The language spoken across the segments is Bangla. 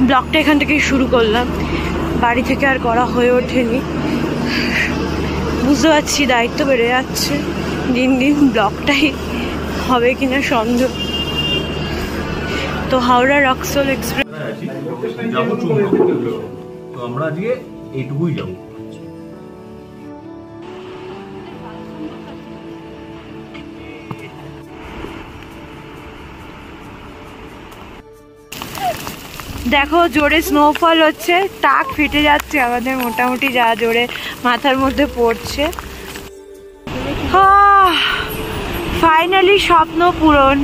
ব্লগটা এখান থেকেই শুরু করলাম, বাড়ি থেকে আর করা হয়ে ওঠেনি। বুঝতে পারছি দায়িত্ব বেড়ে যাচ্ছে দিন দিন, ব্লগটাই হবে কিনা সন্দেহ। তো হাওড়া রক্সোল এক্সপ্রেস যাবো, তো আমরা আজকে এইটুকুই যাবো। দেখো জোরে স্নোফল হচ্ছে, টাক ফেটে যাচ্ছে আমাদের মোটামুটি, যা জোরে মাথার মধ্যে পড়ছে। ফাইনালি স্বপ্ন পূরণ,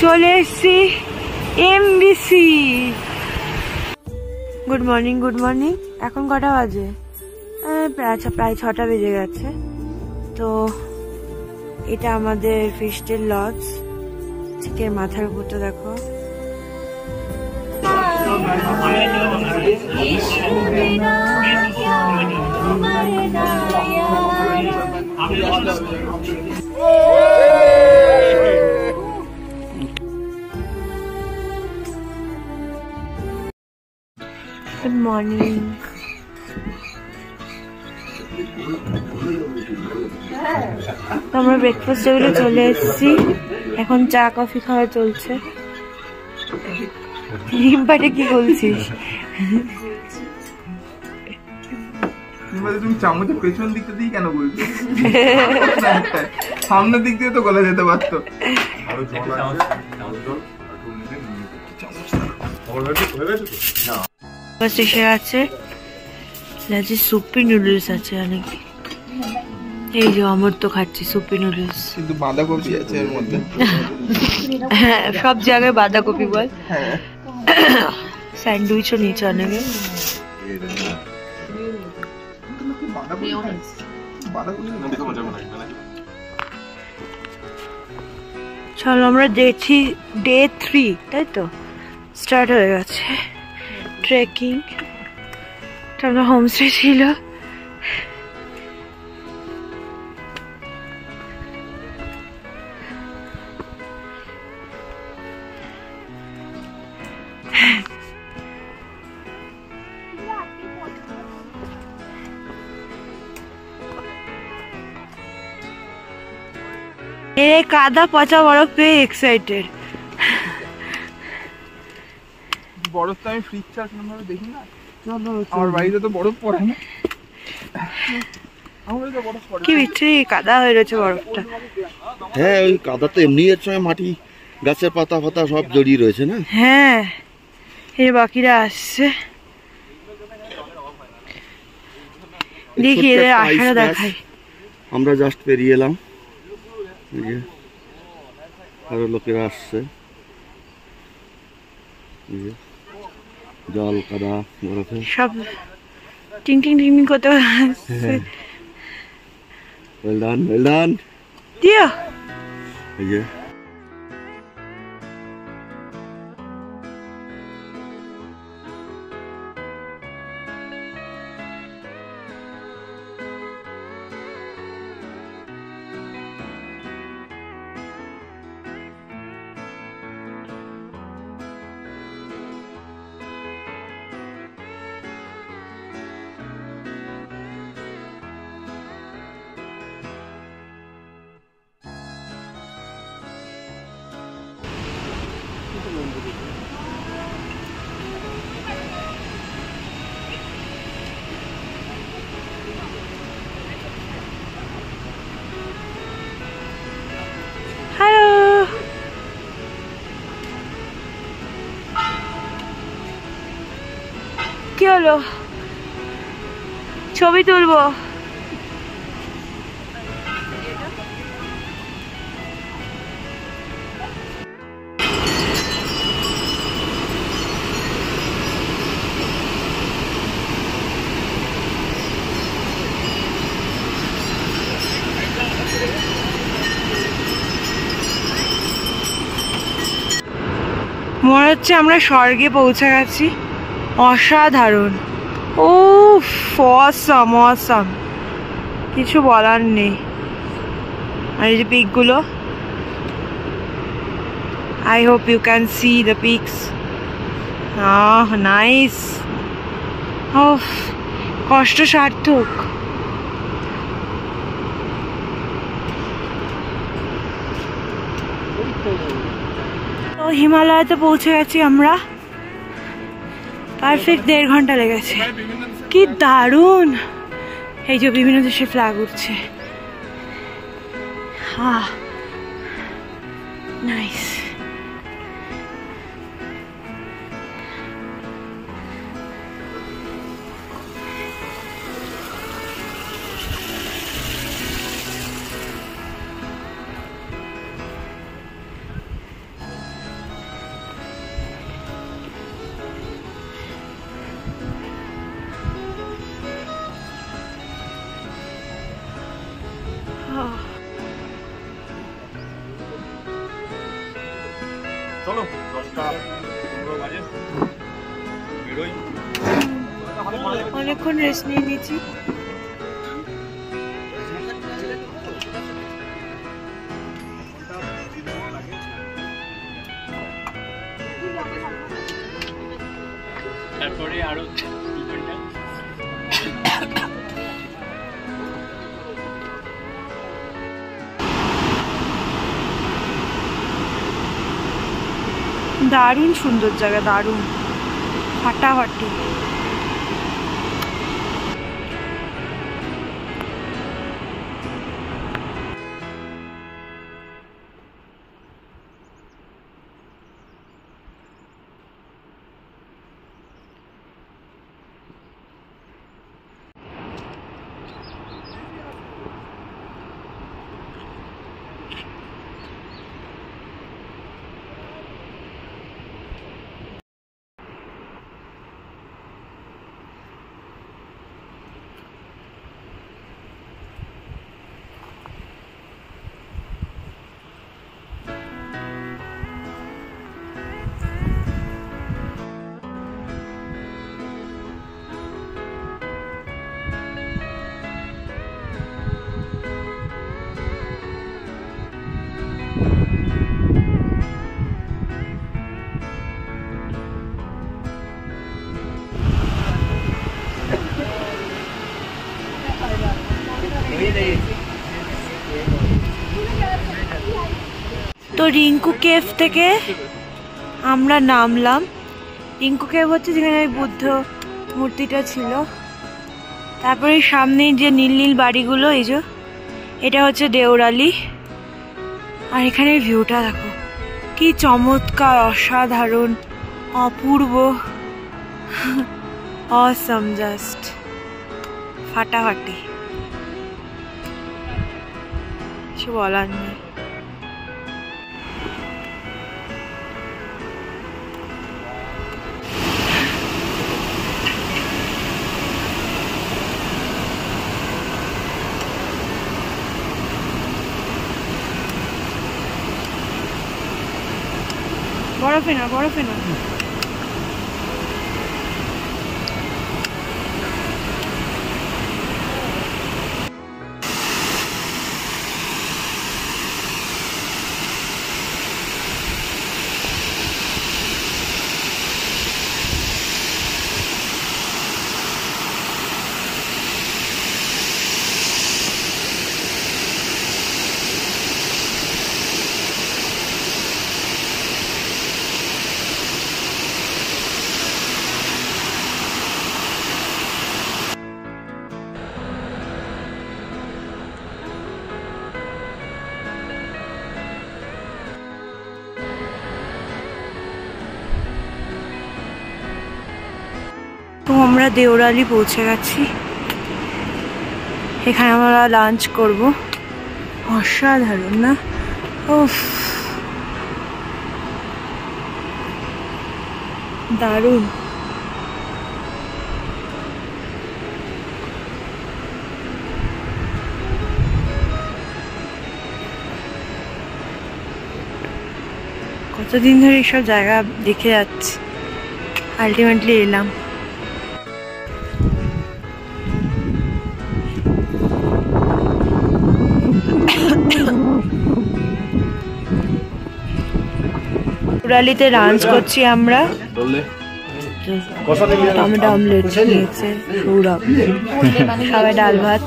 চলে এসছি MBC. Good morning, good morning. এখন কটা বাজে? আচ্ছা প্রায় 6টা বেজে গেছে। তো এটা আমাদের ফিস্টের লজ, ঠিক মাথার উপরটা দেখো। Good morning. আমরা ব্রেকফাস্ট টেবিলে চলে এসেছি, এখন চা কফি খাওয়া চলছে। রিম্পাটে কি বলছিস? তুমি চামচের পেছন দিকটা দিয়ে কেন বলছো? সামনের দিক দিয়ে তো গলা যেতে পারতো। এসে আছে সুপি নুডলস আছে অনেক। এই যে অমর তো খাচ্ছি সুপি নুডলস, কিন্তু বাঁধাকপি আছে এর মধ্যে। হ্যাঁ সব জায়গায় বাঁধাকপি বল। স্যান্ডউইচও নিয়েছে অনেকে। চলো আমরা দেখছি ডে 3, তাই তো স্টার্ট হয়ে গেছে ট্রেকিং। আমরা হোমস্টে ছিল। এই কাদা পচা বরফ পেয়ে এক্সাইটেড। বরফ তো আমি ফ্রিজ ছাড়া কোনোভাবে দেখি না, আমার বাড়িতে তো বরফ পড়ে না। কি বিচ্ছিরি কাদা হয়ে রয়েছে বরফটা। হ্যাঁ ওই কাদা তো এমনি এর সঙ্গে মাটি গাছের পাতা ফাতা সব জড়িয়ে রয়েছে না। হ্যাঁ এই বাকিরা আসছে, দেখি এদের আশাটা দেখাই। আমরা জাস্ট পেরিয়ে এলাম, আরো লোকেরা আসছে। জল কাদা বরফে সব টিং টিং টিং টিং করতে আসছে। Well done, well done. দিও এই যে কি হলো? ছবি তুলবো। মনে হচ্ছে আমরা স্বর্গে পৌঁছে গেছি। অসাধারণ, উফ অসাম অসাম, কিছু বলার নেই। আর এই যে পিকগুলো, I hope you can see the peaks. Nice. কষ্ট সার্থক। তো হিমালয়তে পৌঁছে গেছি আমরা, পারফেক্ট 1.5 ঘন্টা লেগেছে। কি দারুণ! এই যে বিভিন্ন দেশের ফ্ল্যাগ উঠছে। নাইস। চলো 10:15 বাজে বেরোই। অনেকক্ষণ রেস্ট নিয়ে নিয়েছি। তারপরে আরো দারুণ সুন্দর জায়গা, দারুণ ফাটাফাটি। তো রিঙ্কু কেভ থেকে আমরা নামলাম। রিঙ্কু কেভ হচ্ছে যেখানে ওই বুদ্ধ মূর্তিটা ছিল। তারপরে সামনে যে নীল নীল বাড়িগুলো, এই যে এটা হচ্ছে দেওরালি। আর এখানে ভিউটা দেখো, কি চমৎকার, অসাধারণ, অপূর্ব, অসম, জাস্ট ফাটাফাটি, কিছু বলার নেই। বরফে না, বরফে না। তো আমরা দেওরালি পৌঁছে গেছি। এখানে আমরা লাঞ্চ করব। অসাধারণ না? উফ, দারুণ। কতদিন ধরে এইসব জায়গা দেখে যাচ্ছি, আলটিমেটলি এলাম। দেওরালিতে লাঞ্চ করছি আমরা। টমেটো অমলেট নিয়েছে সৌরভ, সবাই ডাল ভাত।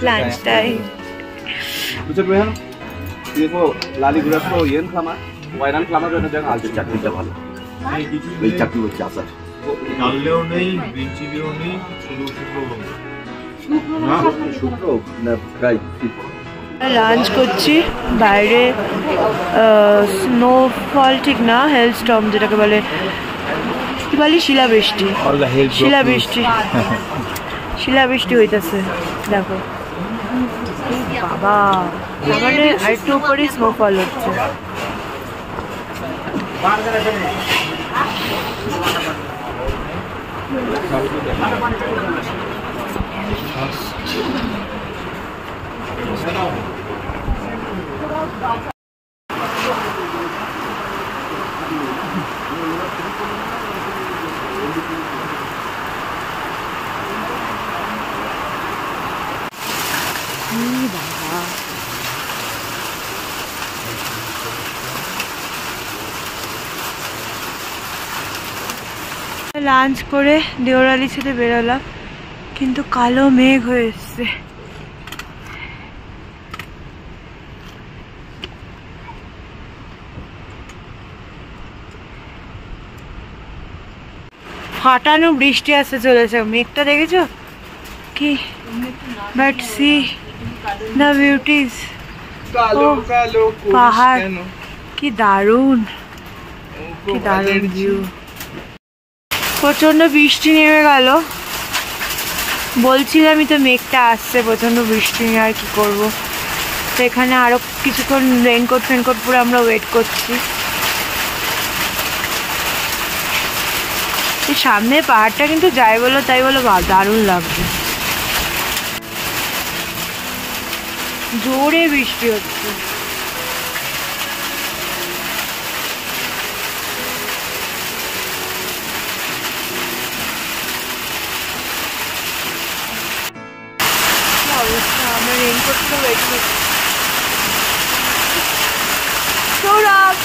Lunch time. লালি গুড়ার তো ইয়েন খামা ওয়াইরান খামা জন্য দেখ আলু চাটনিটা ভালো, এই চাটনি হচ্ছে আচার। ডাললেও নেই, গ্রিন চিলিও নেই, শুধু শুকনো লঙ্কা। না শুকনো না ফ্রাই। লাঞ্চ করছি বাইরে, স্নোফল ঠিক না, হেলস্টর্ম যেটাকে বলে, কি বলি, শিলাবৃষ্টি। শিলাবৃষ্টি হইতেছে দেখো বাবা, মানে আরেকটু উপরে স্নোফল হচ্ছে। লাঞ্চ করে দেওরালি ছেড়ে বেরোলাম, কিন্তু কালো মেঘ হয়ে এসছে। ফাটানো বৃষ্টি আসতে চলেছে, মেঘটা দেখেছো কি? বাট সি দ্য বিউটিজ, পাহাড় কি দারুণ, কি দারুণ ভিউ। প্রচন্ড বৃষ্টি নেমে গেল, বলছিলামই তো মেঘটা আসছে, প্রচন্ড বৃষ্টি নিয়ে আর কি করবো। তো এখানে আরো কিছুক্ষণ রেইনকোট ফেনকোট পরে আমরা ওয়েট করছি। সামনে পাহাড়টা কিন্তু যাই বলো তাই বলো দারুণ লাগছে, জোরে বৃষ্টি হচ্ছে। আমরা রেইনকোটটা ওয়েট করছি। Sourav,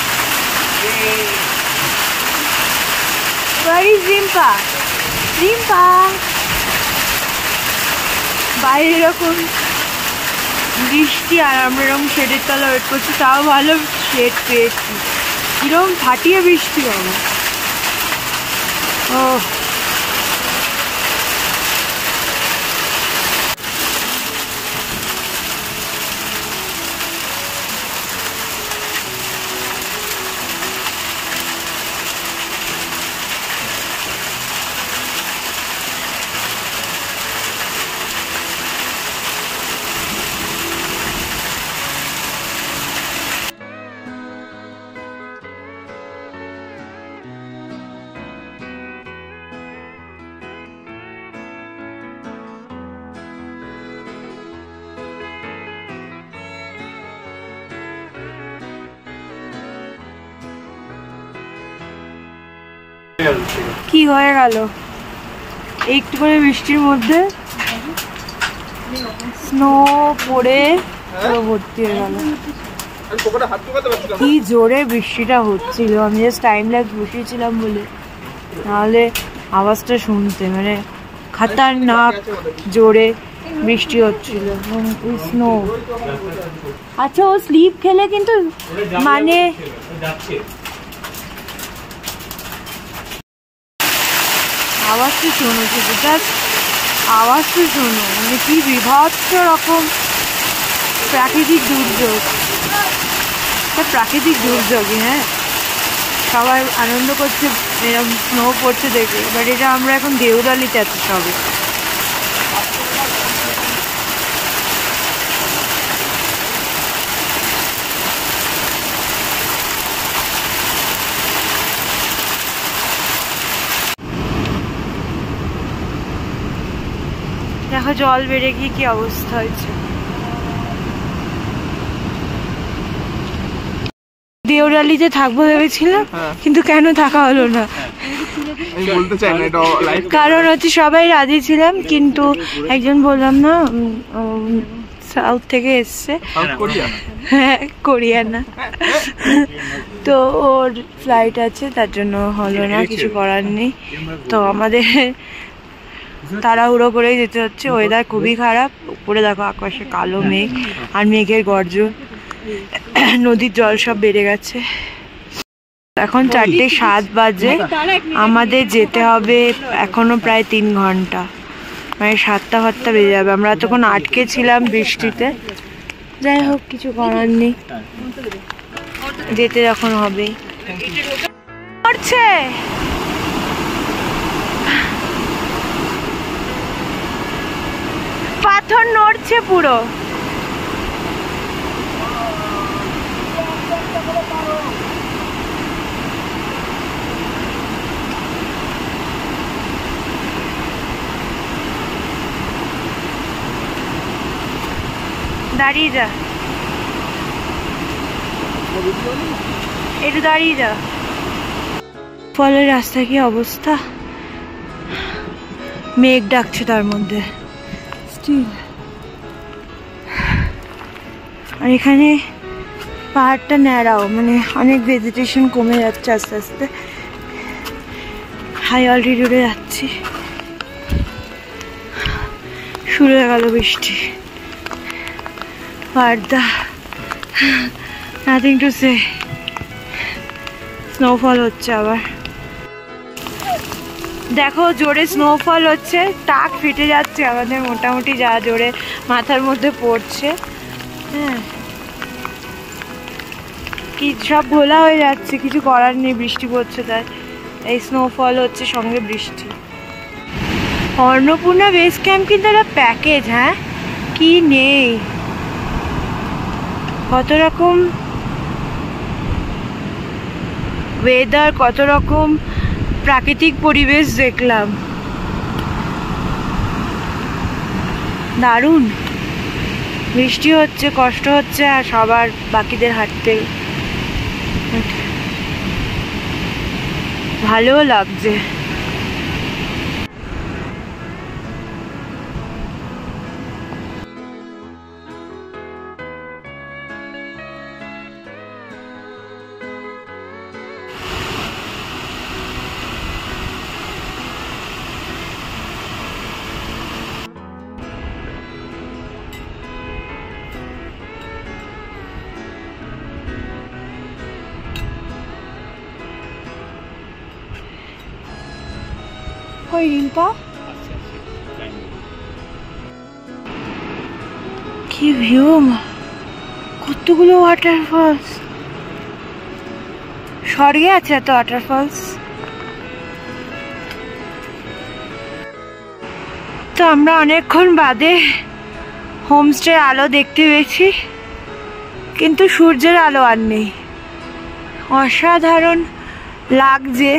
where is Rimpa? রিম্পা, বাইরে এরকম বৃষ্টি আর আমরা এরকম শেডের তলা ওয়েট করছি, তাও ভালো শেড পেয়েছি, কিরকম ফাটিয়ে বৃষ্টি হবে। ও কি হয়ে গেল একটু করে বৃষ্টির মধ্যে, স্নো পড়ে পুরো ভর্তি হয়ে গেল। কি জোরে বৃষ্টিটা হচ্ছিল, আমি জাস্ট টাইম ল্যাপস বসিয়েছিলাম বলে, নাহলে আওয়াজটা শুনতে মানে খতরনাক জোরে বৃষ্টি হচ্ছিল, স্নো। আচ্ছা ও স্লিপ খেলে কিন্তু মানে আওয়াজটা শোনো, জাস্ট আওয়াজটা শোনো, মানে কি বিভৎস রকম প্রাকৃতিক দুর্যোগ, প্রাকৃতিক দুর্যোগই। হ্যাঁ, সবাই আনন্দ করছে এরকম স্নো পড়ছে দেখে, বাট এটা আমরা এখন দেউরালিতে আছি সবে। দেখো জল বেড়ে গিয়ে কি অবস্থা হয়েছে। দেওরালিতে থাকবো ভেবেছিলাম, কিন্তু কেন থাকা হলো না, কারণ হচ্ছে সবাই রাজি ছিলাম, কিন্তু একজন বললাম না সাউথ থেকে এসছে, হ্যাঁ কোরিয়ানা, তো ওর ফ্লাইট আছে, তার জন্য হলো না, কিছু করার নেই। তো আমাদের তাড়াহুড়ো করেই যেতে হচ্ছে। ওয়েদার খুবই খারাপ, উপরে দেখো আকাশে কালো মেঘ আর মেঘের গর্জন, নদীর জল সব বেড়ে গেছে। এখন 4:07 বাজে, আমাদের যেতে হবে এখনো প্রায় 3 ঘন্টা, মানে 7টা বেজে যাবে। আমরা তখন আটকে ছিলাম বৃষ্টিতে, যাই হোক কিছু করার নেই, যেতে যখন হবেই। পাথর নড়ছে পুরো। দাঁড়িয়ে যা, একটু দাঁড়িয়ে যা। ফলের রাস্তা কি অবস্থা, মেঘ ডাকছে তার মধ্যে স্টিল। আর এখানে পাহাড়টা ন্যাড়াও, মানে অনেক ভেজিটেশন কমে যাচ্ছে আস্তে আস্তে। হাই অল্টিটিউডে যাচ্ছি, শুরু হয়ে গেল বৃষ্টি। Varda, nothing to say. Snowfall হচ্ছে আবার, দেখো জোরে স্নোফল হচ্ছে, টাক ফেটে যাচ্ছে আমাদের মোটামুটি, যা জোরে মাথার মধ্যে পড়ছে। হ্যাঁ, কি সব ভোলা হয়ে যাচ্ছে, কিছু করার নেই, বৃষ্টি পড়ছে তাই এই স্নোফল হচ্ছে সঙ্গে বৃষ্টি। অন্নপূর্ণা বেস ক্যাম্প কিন্তু একটা প্যাকেজ, হ্যাঁ কি নেই, কত রকম ওয়েদার, কত রকম প্রাকৃতিক পরিবেশ দেখলাম, দারুণ। বৃষ্টি হচ্ছে, কষ্ট হচ্ছে, আর সবার বাকিদের হাঁটতে ভালো লাগছে। কই রিম্পা, কি ভিউ, কতগুলো ওয়াটারফলস, স্বর্গে আছে এত ওয়াটারফলস। তো আমরা অনেকক্ষণ বাদে হোমস্টে আলো দেখতে পেয়েছি, কিন্তু সূর্যের আলো আর নেই। অসাধারণ লাগছে,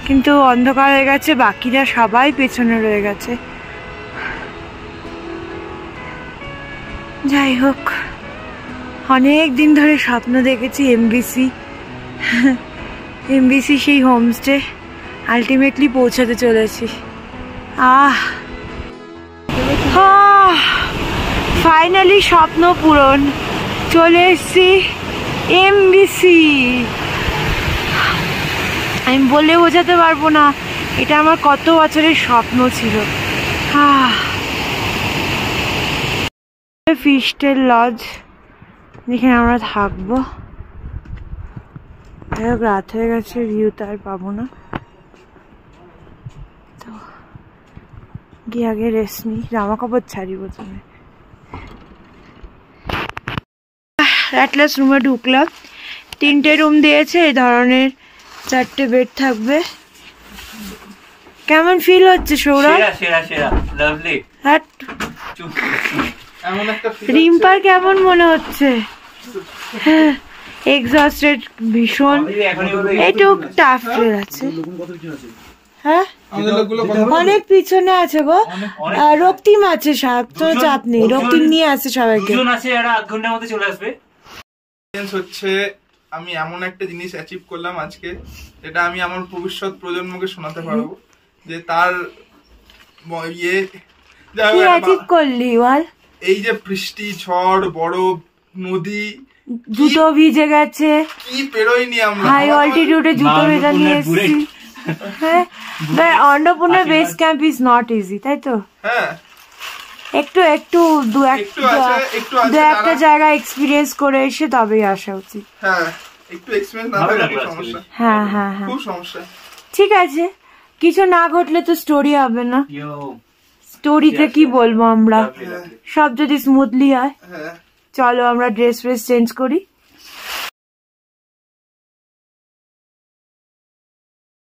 কিন্তু অন্ধকার হয়ে গেছে, বাকিরা সবাই পেছনে রয়ে গেছে। যাই হোক, অনেক দিন ধরে স্বপ্ন দেখেছি এমবিসি সেই হোমস্টে, আলটিমেটলি পৌঁছাতে চলেছি। ফাইনালি স্বপ্ন পূরণ, চলে এসছি এমবিসি। আমি বলে বোঝাতে পারবো না, এটা আমার কত বছরের স্বপ্ন ছিল। ফিস্টের লজ, যেখানে আমরা থাকবো। রাত হয়ে গেছে, ভিউ তো আর পাবো না, তো গিয়ে আগে রেস্ট নিই, জামা কাপড় ছাড়ি প্রথমে। অ্যাটলাস রুমে ঢুকলাম, 3টে রুম দিয়েছে, এই ধরনের 4টে বেড থাকবে। কেমন ফিল হচ্ছে সৌরভ? রিম্পার কেমন মনে হচ্ছে? এক্সস্টেড ভীষণ, একটু টাফ ফিল আছে। হ্যাঁ অনেক পিছনে আছে গো, রক্তিম আছে, তো চাপ নেই, রক্তিম নিয়ে আসে সবাইকে। হচ্ছে আমি এমন একটা জিনিস অ্যাচিভ করলাম আজকে, যেটা আমি আমার ভবিষ্যৎ প্রজন্মকে শোনাতে পারবো, যে তার ইয়ে কি অ্যাচিভ করলি বল। এই যে বৃষ্টি, ঝড়, বরফ, নদী, জুতো ভিজে গেছে, কি পেরোইনি আমরা, হাই অল্টিটিউডে জুতো ভেজা নিয়ে এসেছি। হ্যাঁ, Annapurna base camp is not easy, তাই তো? হ্যাঁ একটু দু একটা জায়গা এক্সপিরিয়েন্স করে এসে তবেই আসা উচিত। হ্যাঁ, একটু এক্সপেরিয়েন্স না থাকলে খুব সমস্যা। হ্যাঁ হ্যাঁ হ্যাঁ, খুব সমস্যা। ঠিক আছে, কিছু না ঘটলে তো স্টোরি হবে না। স্টোরিতে কি বলবো আমরা, সব যদি স্মুথলি হয়। হ্যাঁ চলো আমরা ড্রেস ফ্রেস চেঞ্জ করি।